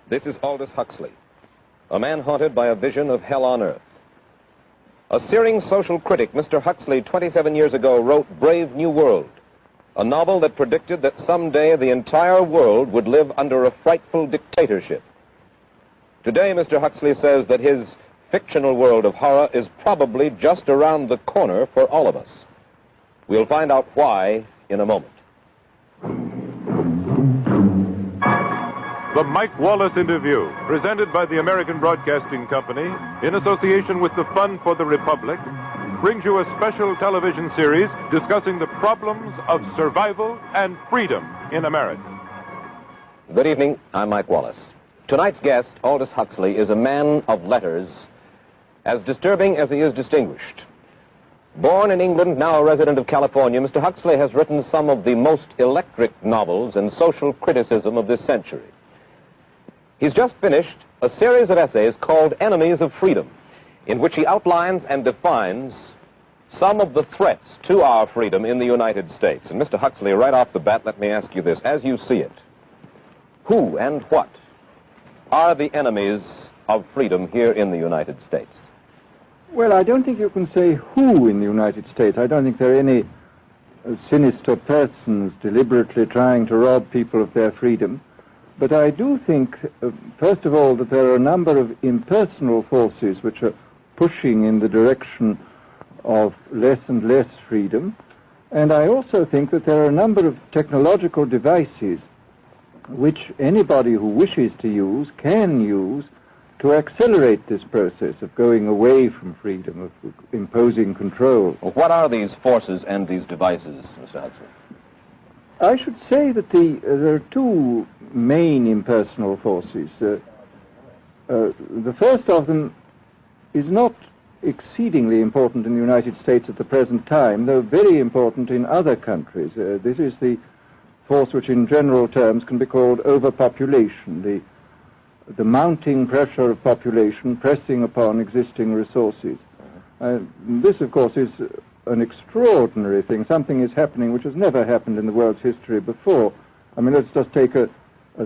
This is Aldous Huxley, a man haunted by a vision of hell on earth. A searing social critic, Mr. Huxley, 27 years ago, wrote Brave New World, a novel that predicted that someday the entire world would live under a frightful dictatorship. Today, Mr. Huxley says that his fictional world of horror is probably just around the corner for all of us. We'll find out why in a moment. The Mike Wallace Interview, presented by the American Broadcasting Company in association with the Fund for the Republic, brings you a special television series discussing the problems of survival and freedom in America. Good evening. I'm Mike Wallace. Tonight's guest, Aldous Huxley, is a man of letters, as disturbing as he is distinguished. Born in England, now a resident of California, Mr. Huxley has written some of the most electric novels and social criticism of this century. He's just finished a series of essays called Enemies of Freedom, in which he outlines and defines some of the threats to our freedom in the United States. And Mr. Huxley, right off the bat, let me ask you this. As you see it, who and what are the enemies of freedom here in the United States? Well, I don't think you can say who in the United States. I don't think there are any sinister persons deliberately trying to rob people of their freedom. But I do think, first of all, that there are a number of impersonal forces which are pushing in the direction of less and less freedom. And I also think that there are a number of technological devices which anybody who wishes to use can use to accelerate this process of going away from freedom, of imposing control. Well, what are these forces and these devices, Mr. Huxley? I should say that there are two main impersonal forces. The first of them is not exceedingly important in the United States at the present time, though very important in other countries. This is the force which in general terms can be called overpopulation, the mounting pressure of population pressing upon existing resources. This, of course, is an extraordinary thing. Something is happening which has never happened in the world's history before. I mean, let's just take a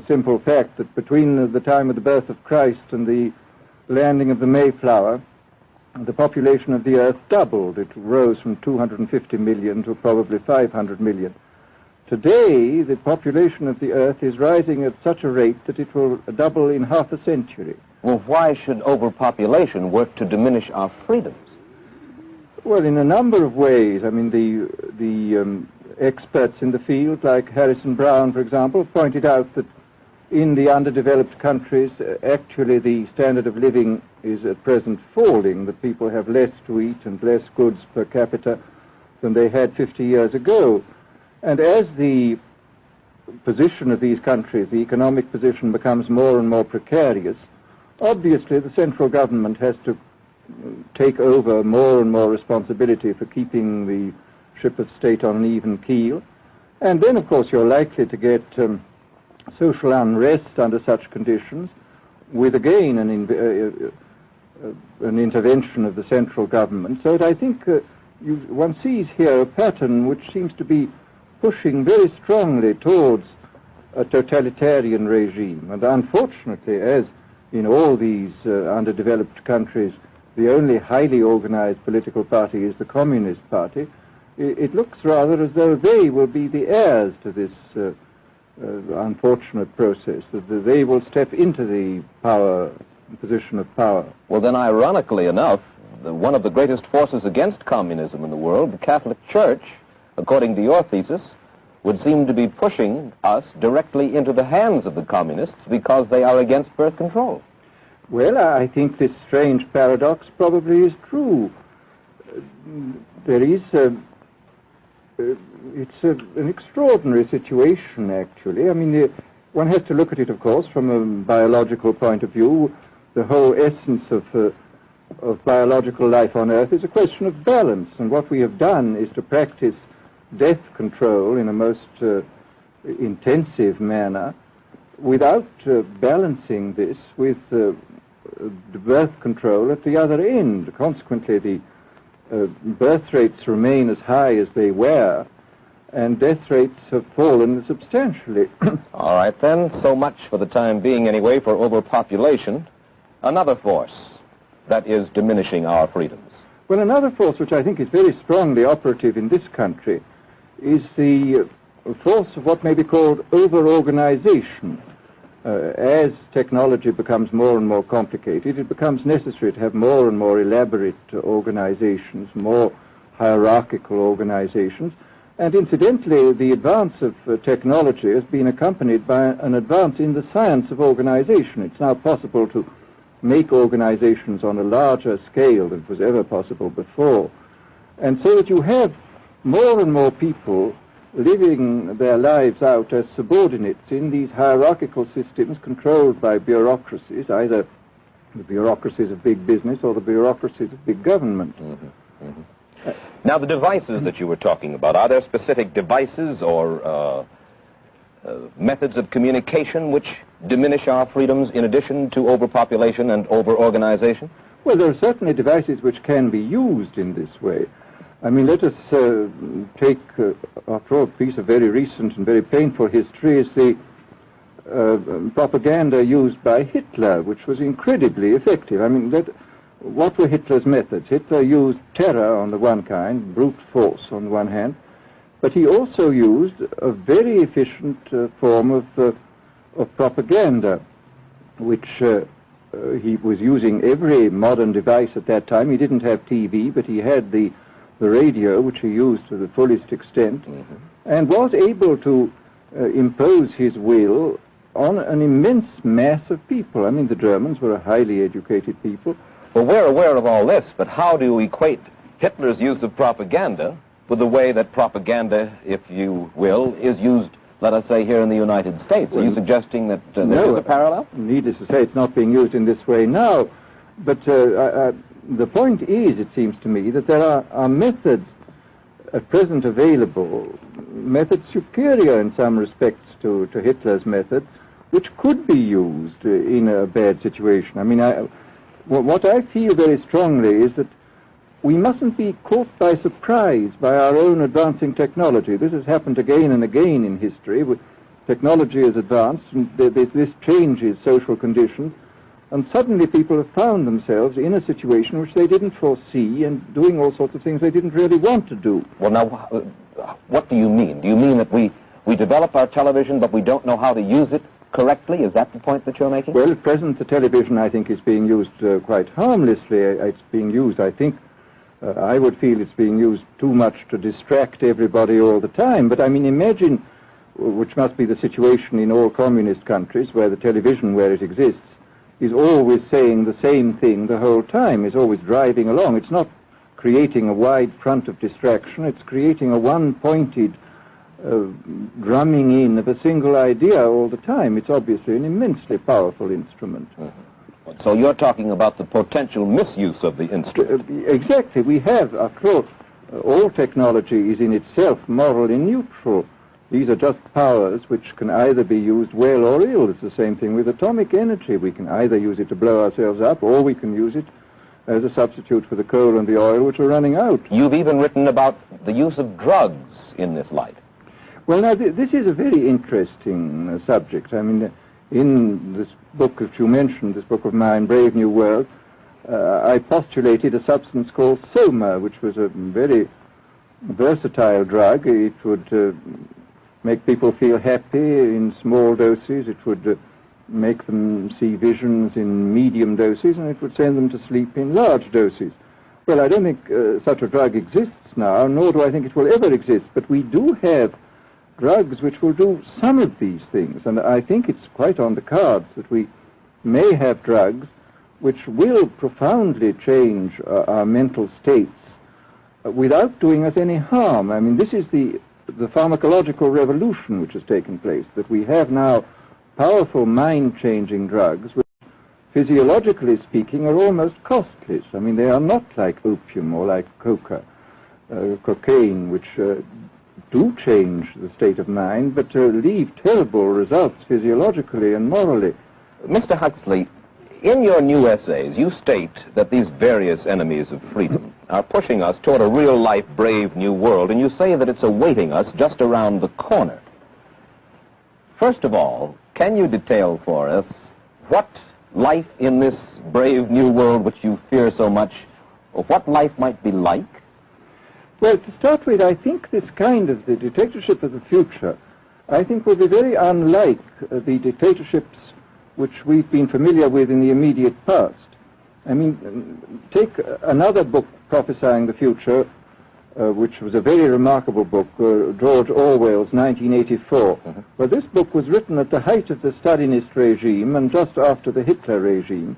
simple fact that between the time of the birth of Christ and the landing of the Mayflower, the population of the Earth doubled. It rose from 250 million to probably 500 million. Today, the population of the Earth is rising at such a rate that it will double in half a century. Well, why should overpopulation work to diminish our freedoms? Well, in a number of ways. I mean, the experts in the field, like Harrison Brown, for example, pointed out that in the underdeveloped countries, actually the standard of living is at present falling, that people have less to eat and less goods per capita than they had 50 years ago. And as the position of these countries, the economic position, becomes more and more precarious, obviously the central government has to take over more and more responsibility for keeping the ship of state on an even keel. And then, of course, you're likely to get social unrest under such conditions, with again an intervention of the central government. So that I think one sees here a pattern which seems to be pushing very strongly towards a totalitarian regime. And unfortunately, as in all these underdeveloped countries, the only highly organized political party is the Communist Party, it looks rather as though they will be the heirs to this unfortunate process, that they will step into the position of power. Well, then, ironically enough, one of the greatest forces against communism in the world, the Catholic Church, according to your thesis, would seem to be pushing us directly into the hands of the communists because they are against birth control. Well, I think this strange paradox probably is true. There is it's an extraordinary situation, actually. I mean, one has to look at it, of course, from a biological point of view. The whole essence of biological life on Earth is a question of balance, and what we have done is to practice death control in a most intensive manner without balancing this with birth control at the other end. Consequently, the birth rates remain as high as they were, and death rates have fallen substantially. All right, then. So much for the time being, anyway, for overpopulation. Another force that is diminishing our freedoms. Well, another force which I think is very strongly operative in this country is the force of what may be called over-organization. As technology becomes more and more complicated, it becomes necessary to have more and more elaborate organizations, more hierarchical organizations. And incidentally, the advance of technology has been accompanied by an advance in the science of organization. It's now possible to make organizations on a larger scale than was ever possible before. And so that you have more and more people living their lives out as subordinates in these hierarchical systems controlled by bureaucracies, either the bureaucracies of big business or the bureaucracies of big government. Now, the devices that you were talking about, are there specific devices or methods of communication which diminish our freedoms in addition to overpopulation and over-organization? Well, there are certainly devices which can be used in this way. I mean, let us take, after all, a piece of very recent and very painful history is the propaganda used by Hitler, which was incredibly effective. I mean, what were Hitler's methods? Hitler used terror on the one kind, brute force on the one hand, but he also used a very efficient form of propaganda, which he was using every modern device at that time. He didn't have TV, but he had the radio, which he used to the fullest extent, and was able to impose his will on an immense mass of people. I mean, the Germans were a highly educated people. Well, we're aware of all this, but how do you equate Hitler's use of propaganda with the way that propaganda, if you will, is used, let us say, here in the United States? Are you suggesting that there is a parallel? Needless to say, it's not being used in this way now, but the point is, it seems to me, that there are methods at present available, methods superior in some respects to Hitler's method, which could be used in a bad situation. I mean, what I feel very strongly is that we mustn't be caught by surprise by our own advancing technology. This has happened again and again in history. Technology has advanced, and this changes social conditions, and suddenly people have found themselves in a situation which they didn't foresee and doing all sorts of things they didn't really want to do. Well, now, what do you mean? Do you mean that we develop our television, but we don't know how to use it correctly? Is that the point that you're making? Well, at present, the television, I think, is being used quite harmlessly. It's being used, I think, I would feel it's being used too much to distract everybody all the time. But, I mean, imagine, which must be the situation in all communist countries, where the television, where it exists, is always saying the same thing the whole time, is always driving along. It's not creating a wide front of distraction, it's creating a one-pointed drumming in of a single idea all the time. It's obviously an immensely powerful instrument. So you're talking about the potential misuse of the instrument. Exactly. We have, after all technology is in itself morally neutral. These are just powers which can either be used well or ill. It's the same thing with atomic energy. We can either use it to blow ourselves up, or we can use it as a substitute for the coal and the oil, which are running out. You've even written about the use of drugs in this light. Well, now, this is a very interesting subject. I mean, in this book that you mentioned, this book of mine, Brave New World, I postulated a substance called soma, which was a very versatile drug. It would make people feel happy in small doses. It would make them see visions in medium doses, and it would send them to sleep in large doses. Well, I don't think such a drug exists now, nor do I think it will ever exist, but we do have drugs which will do some of these things, and I think it's quite on the cards that we may have drugs which will profoundly change our mental states without doing us any harm. I mean, this is the pharmacological revolution which has taken place, that we have now powerful mind-changing drugs which, physiologically speaking, are almost costless. I mean, they are not like opium or like cocaine, which do change the state of mind, but leave terrible results physiologically and morally. Mr. Huxley, in your new essays, you state that these various enemies of freedom, are pushing us toward a real-life, brave new world, and you say that it's awaiting us just around the corner. First of all, can you detail for us what life in this brave new world which you fear so much, or what life might be like? Well, to start with, I think this kind of the dictatorship of the future, I think will be very unlike the dictatorships which we've been familiar with in the immediate past. I mean, take another book prophesying the future, which was a very remarkable book, George Orwell's 1984. Well, this book was written at the height of the Stalinist regime and just after the Hitler regime.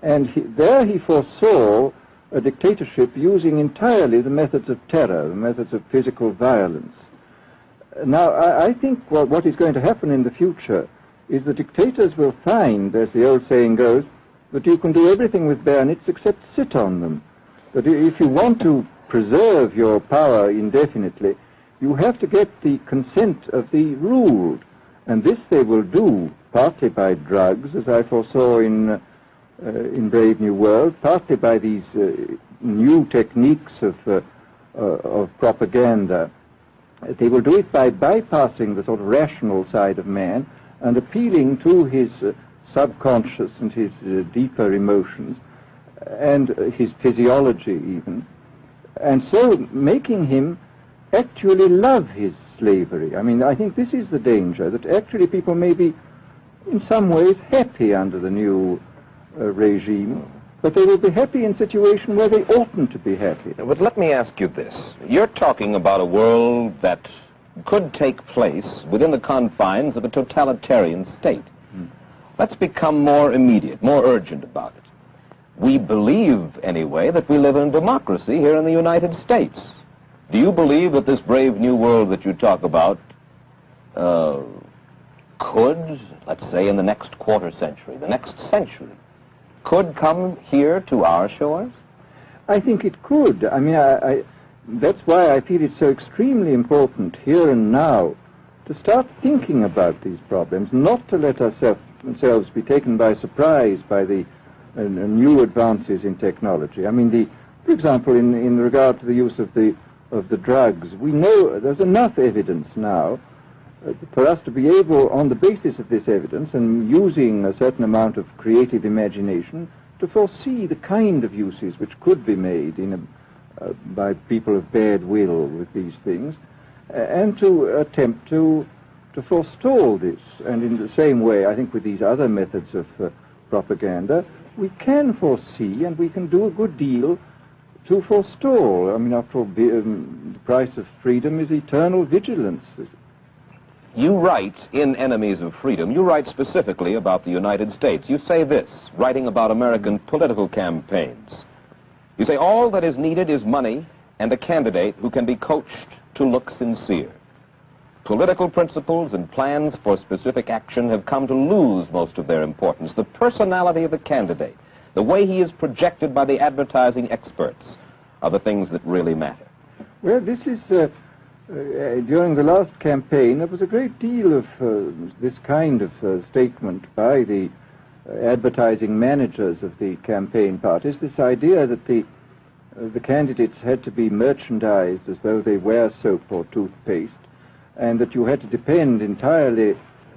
And there he foresaw a dictatorship using entirely the methods of terror, the methods of physical violence. Now, I think what is going to happen in the future is the dictators will find, as the old saying goes, that you can do everything with bayonets except sit on them. That if you want to preserve your power indefinitely, you have to get the consent of the ruled. And this they will do partly by drugs, as I foresaw in Brave New World, partly by these new techniques of propaganda. They will do it by bypassing the sort of rational side of man and appealing to his subconscious and his deeper emotions and his physiology even, and so making him actually love his slavery. I mean, I think this is the danger, that actually people may be in some ways happy under the new regime, but they will be happy in a situation where they oughtn't to be happy. But let me ask you this. You're talking about a world that could take place within the confines of a totalitarian state. Let's become more immediate, more urgent about it. We believe, anyway, that we live in a democracy here in the United States. Do you believe that this brave new world that you talk about could, let's say in the next quarter century, the next century, could come here to our shores? I think it could. I mean, that's why I feel it's so extremely important here and now to start thinking about these problems, not to let ourselves be taken by surprise by the new advances in technology. I mean, for example, in regard to the use of the drugs, we know there's enough evidence now for us to be able, on the basis of this evidence and using a certain amount of creative imagination, to foresee the kind of uses which could be made by people of bad will with these things, and to attempt to forestall this. And in the same way, I think with these other methods of propaganda, we can foresee and we can do a good deal to forestall. I mean, after all, the price of freedom is eternal vigilance. You write in Enemies of Freedom, you write specifically about the United States. You say this, writing about American political campaigns. You say, all that is needed is money and a candidate who can be coached to look sincere. Political principles and plans for specific action have come to lose most of their importance. The personality of the candidate, the way he is projected by the advertising experts, are the things that really matter. Well, this is, during the last campaign, there was a great deal of this kind of statement by the advertising managers of the campaign parties, this idea that the candidates had to be merchandised as though they were soap or toothpaste, and that you had to depend entirely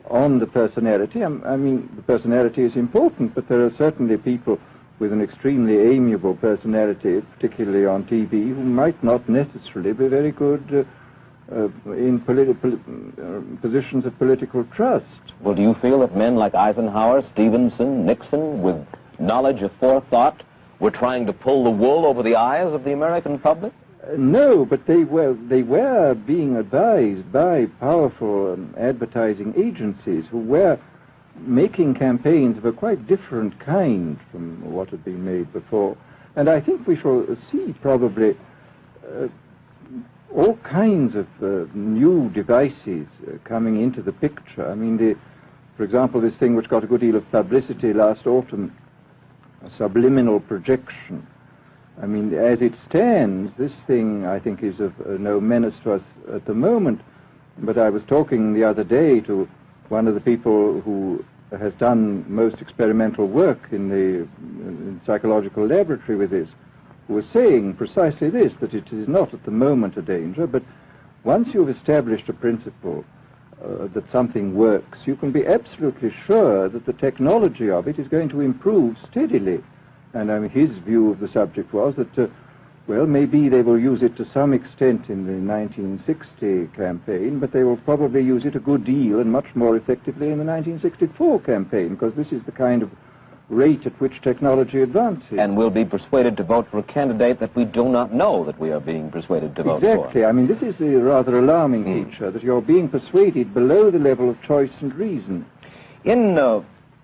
on the personality. I mean, the personality is important, but there are certainly people with an extremely amiable personality, particularly on TV, who might not necessarily be very good in positions of political trust. Well, do you feel that men like Eisenhower, Stevenson, Nixon, with knowledge of forethought, were trying to pull the wool over the eyes of the American public? No, but they were being advised by powerful advertising agencies who were making campaigns of a quite different kind from what had been made before. And I think we shall see probably all kinds of new devices coming into the picture. I mean, for example, this thing which got a good deal of publicity last autumn, subliminal projection. I mean, as it stands, this thing, I think, is of no menace to us at the moment. But I was talking the other day to one of the people who has done most experimental work in the psychological laboratory with this, was saying precisely this, that it is not at the moment a danger, but once you've established a principle that something works, you can be absolutely sure that the technology of it is going to improve steadily. And I mean, his view of the subject was that, well, maybe they will use it to some extent in the 1960 campaign, but they will probably use it a good deal and much more effectively in the 1964 campaign, because this is the kind of rate at which technology advances. And we'll be persuaded to vote for a candidate that we do not know that we are being persuaded to vote for. Exactly. I mean, this is the rather alarming feature, that you're being persuaded below the level of choice and reason. In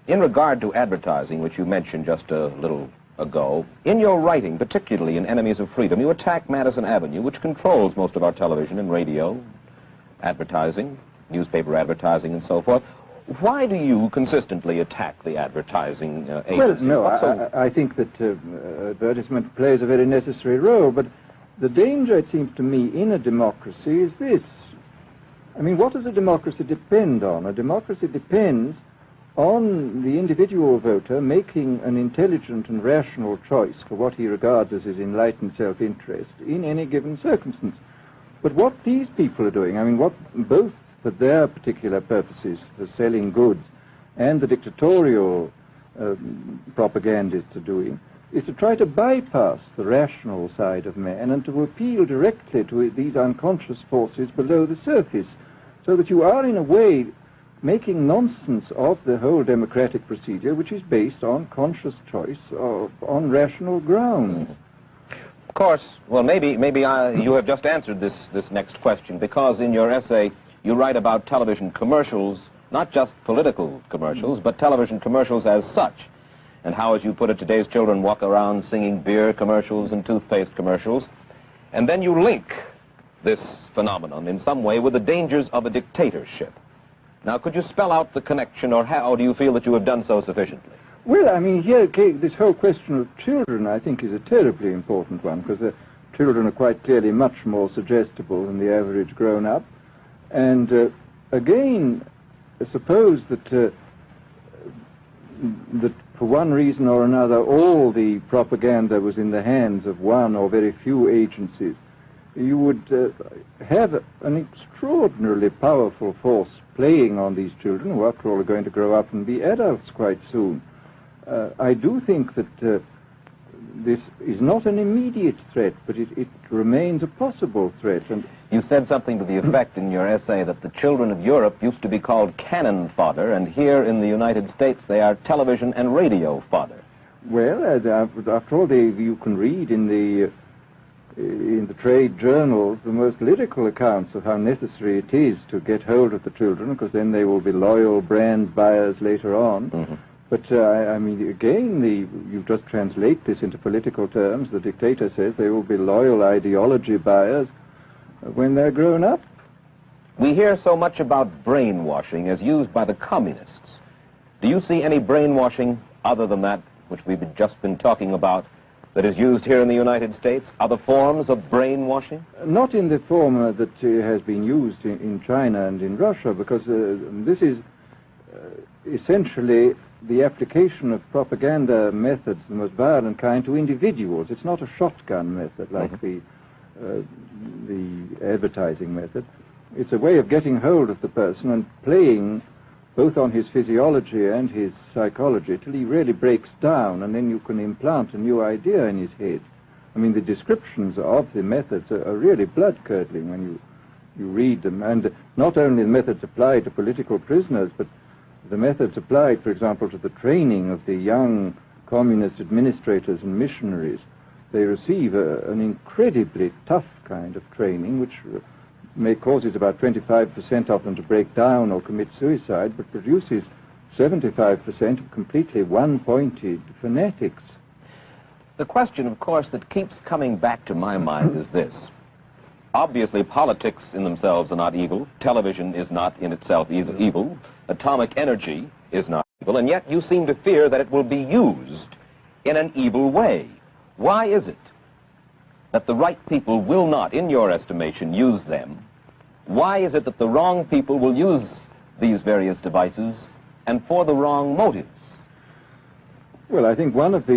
regard to advertising, which you mentioned just a little ago, in your writing, particularly in Enemies of Freedom, you attack Madison Avenue, which controls most of our television and radio advertising, newspaper advertising, and so forth. Why do you consistently attack the advertising agency? Well, no, I think that advertisement plays a very necessary role, but the danger, it seems to me, in a democracy is this. I mean, what does a democracy depend on? A democracy depends on the individual voter making an intelligent and rational choice for what he regards as his enlightened self-interest in any given circumstance. But what these people are doing, I mean, what both for their particular purposes, for selling goods, and the dictatorial propagandists are doing, is to try to bypass the rational side of man and to appeal directly to these unconscious forces below the surface, so that you are, in a way, making nonsense of the whole democratic procedure, which is based on conscious choice on rational grounds. Of course, well, maybe you have just answered this next question, because in your essay you write about television commercials, not just political commercials, but television commercials as such, and how, as you put it, today's children walk around singing beer commercials and toothpaste commercials, and then you link this phenomenon in some way with the dangers of a dictatorship. Now, could you spell out the connection, or how do you feel that you have done so sufficiently? Well, I mean, here, this whole question of children, I think, is a terribly important one, because the children are quite clearly much more suggestible than the average grown-up. And again, suppose that that for one reason or another all the propaganda was in the hands of one or very few agencies, you would have an extraordinarily powerful force playing on these children, who after all are going to grow up and be adults quite soon. I do think that this is not an immediate threat, but it remains a possible threat. And you said something to the effect in your essay that the children of Europe used to be called cannon fodder, and here in the United States they are television and radio fodder. Well, after all, you can read in the trade journals the most lyrical accounts of how necessary it is to get hold of the children, because then they will be loyal brand buyers later on. Mm-hmm. But, I mean, again, you just translate this into political terms. The dictator says they will be loyal ideology buyers when they're grown up. We hear so much about brainwashing as used by the communists. Do you see any brainwashing other than that which we've just been talking about that is used here in the United States? Other forms of brainwashing? Not in the form that has been used in China and in Russia, because this is essentially the application of propaganda methods, the most violent kind, to individuals. It's not a shotgun method like the advertising method. It's a way of getting hold of the person and playing both on his physiology and his psychology till he really breaks down, and then you can implant a new idea in his head. I mean, the descriptions of the methods are really blood-curdling when you read them, and not only the methods applied to political prisoners, but the methods applied, for example, to the training of the young communist administrators and missionaries. They receive an incredibly tough kind of training, which causes about 25% of them to break down or commit suicide, but produces 75% of completely one-pointed fanatics. The question, of course, that keeps coming back to my mind is this. Obviously, politics in themselves are not evil. Television is not in itself evil. Atomic energy is not evil. And yet you seem to fear that it will be used in an evil way. Why is it that the right people will not, in your estimation, use them? Why is it that the wrong people will use these various devices and for the wrong motives? Well, I think one of the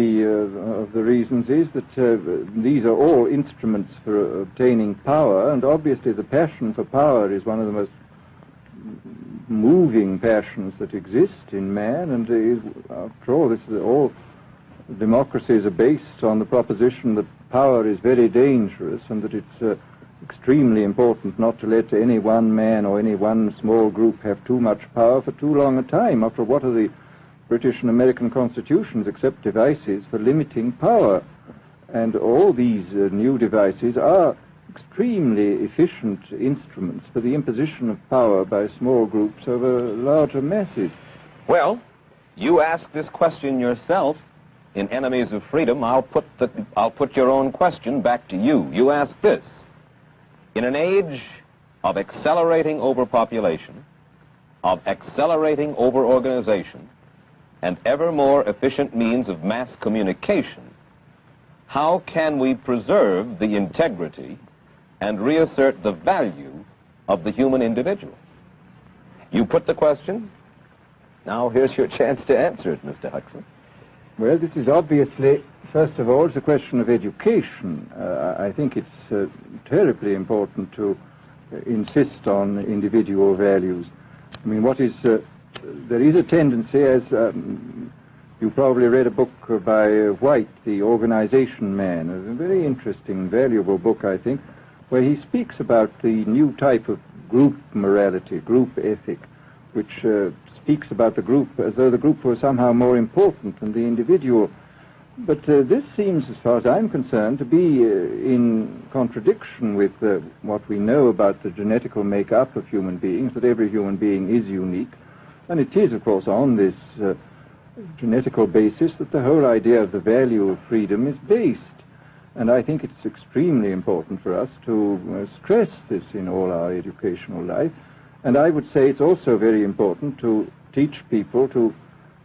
reasons is that these are all instruments for obtaining power, and obviously the passion for power is one of the most moving passions that exist in man, and after all, all democracies are based on the proposition that power is very dangerous and that it's extremely important not to let any one man or any one small group have too much power for too long a time. After all, what are the British and American constitutions except devices for limiting power? And all these new devices are extremely efficient instruments for the imposition of power by small groups over larger masses. Well, you ask this question yourself in Enemies of Freedom. I'll put your own question back to you. You ask this: in an age of accelerating overpopulation, of accelerating overorganization, and ever more efficient means of mass communication, how can we preserve the integrity and reassert the value of the human individual? You put the question. Now here's your chance to answer it, Mr. Huxley. Well, this is obviously, first of all, it's a question of education. I think it's terribly important to insist on individual values. I mean, there is a tendency, as you probably read a book by White, The Organization Man, a very interesting, valuable book, I think, where he speaks about the new type of group morality, group ethic, which speaks about the group as though the group was somehow more important than the individual. But this seems, as far as I'm concerned, to be in contradiction with what we know about the genetical makeup of human beings, that every human being is unique. And it is, of course, on this genetical basis that the whole idea of the value of freedom is based. And I think it's extremely important for us to stress this in all our educational life. And I would say it's also very important to teach people to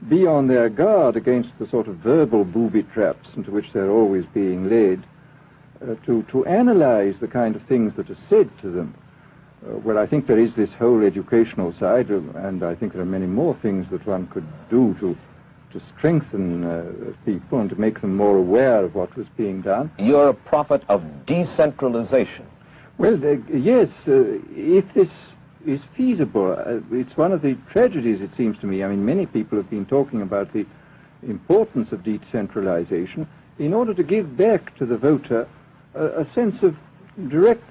be on their guard against the sort of verbal booby traps into which they're always being led, to analyze the kind of things that are said to them. Well, I think there is this whole educational side, and I think there are many more things that one could do to strengthen people and to make them more aware of what was being done. You're a prophet of decentralization. Well, yes, if this is feasible. It's one of the tragedies, it seems to me. I mean, many people have been talking about the importance of decentralization in order to give back to the voter a sense of direct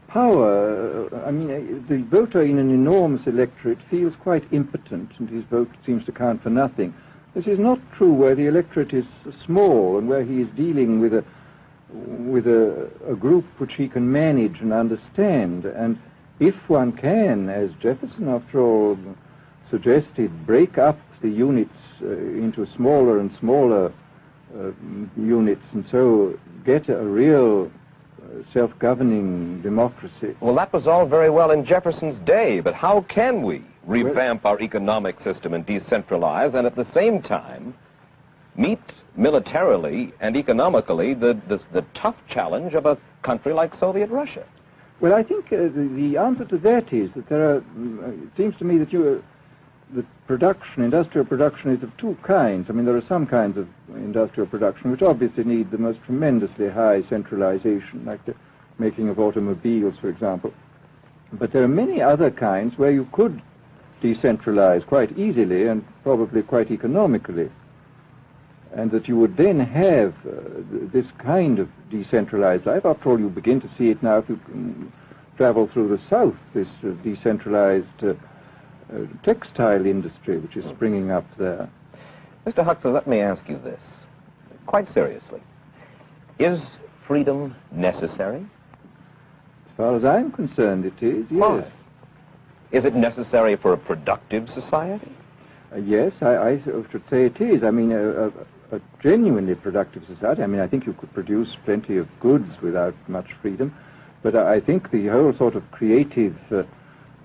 power. I mean, the voter in an enormous electorate feels quite impotent, and his vote seems to count for nothing. This is not true where the electorate is small and where he is dealing with a group which he can manage and understand. And if one can, as Jefferson, after all, suggested, break up the units into smaller and smaller units and so get a real self-governing democracy. Well, that was all very well in Jefferson's day, but how can we revamp our economic system and decentralize and at the same time meet militarily and economically the tough challenge of a country like Soviet Russia? Well, I think the answer to that is that there are, it seems to me that industrial production is of two kinds. I mean, there are some kinds of industrial production which obviously need the most tremendously high centralization, like the making of automobiles, for example. But there are many other kinds where you could decentralize quite easily and probably quite economically, and that you would then have this kind of decentralized life. After all, you begin to see it now if you travel through the South, this decentralized textile industry which is springing up there. Mr. Huxley, let me ask you this, quite seriously. Is freedom necessary? As far as I'm concerned, it is, yes. Why? Is it necessary for a productive society? Yes, I should say it is. I mean, a genuinely productive society. I mean, I think you could produce plenty of goods without much freedom, but I think the whole sort of creative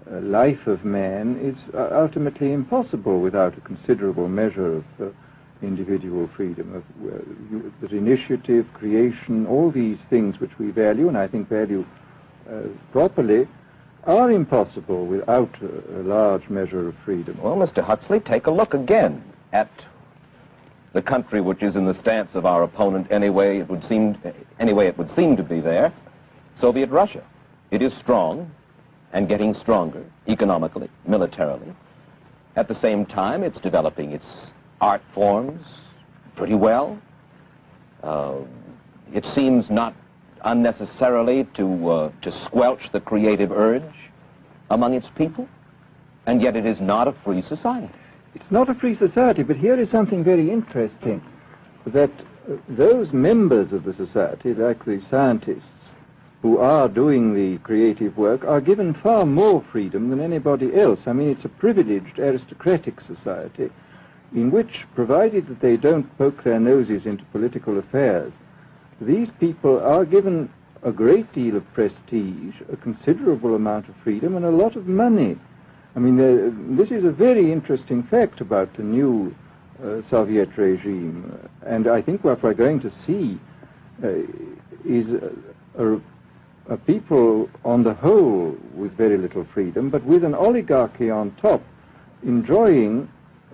life of man is ultimately impossible without a considerable measure of individual freedom, that initiative, creation, all these things which we value, and I think value properly, are impossible without a large measure of freedom. Well, Mr. Huxley, take a look again at the country which is in the stance of our opponent anyway it would seem to be there, Soviet Russia. It is strong and getting stronger economically, militarily. At the same time, it's developing its art forms pretty well. It seems not unnecessarily to squelch the creative urge among its people, and yet it is not a free society. It's not a free society, but here is something very interesting, that those members of the society, like the scientists who are doing the creative work, are given far more freedom than anybody else. I mean, it's a privileged aristocratic society in which, provided that they don't poke their noses into political affairs, these people are given a great deal of prestige, a considerable amount of freedom, and a lot of money. I mean, this is a very interesting fact about the new Soviet regime, and I think what we're going to see is a people on the whole with very little freedom, but with an oligarchy on top, enjoying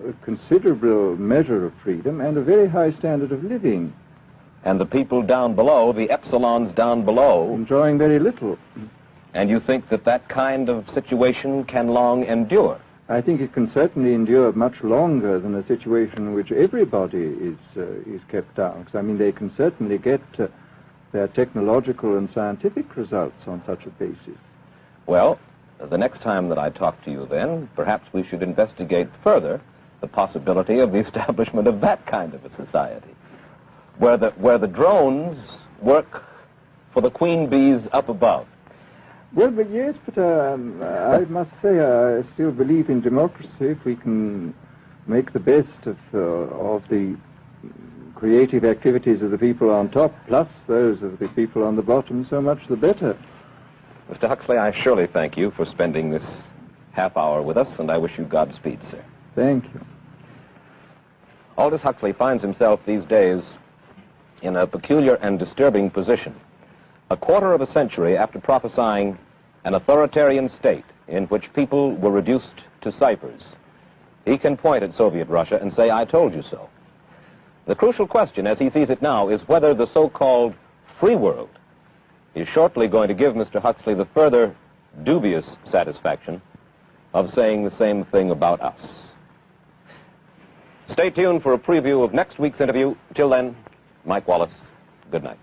a considerable measure of freedom and a very high standard of living. And the people down below, the epsilons down below, enjoying very little. And you think that that kind of situation can long endure? I think it can certainly endure much longer than a situation in which everybody is kept down. Because, I mean, they can certainly get their technological and scientific results on such a basis. Well, the next time that I talk to you then, perhaps we should investigate further the possibility of the establishment of that kind of a society, where the drones work for the queen bees up above. Well, but yes, but I must say I still believe in democracy. If we can make the best of the creative activities of the people on top, plus those of the people on the bottom, so much the better. Mr. Huxley, I surely thank you for spending this half hour with us, and I wish you Godspeed, sir. Thank you. Aldous Huxley finds himself these days in a peculiar and disturbing position. A quarter of a century after prophesying an authoritarian state in which people were reduced to ciphers, he can point at Soviet Russia and say, "I told you so." The crucial question, as he sees it now, is whether the so-called free world is shortly going to give Mr. Huxley the further dubious satisfaction of saying the same thing about us. Stay tuned for a preview of next week's interview. Till then, Mike Wallace, good night.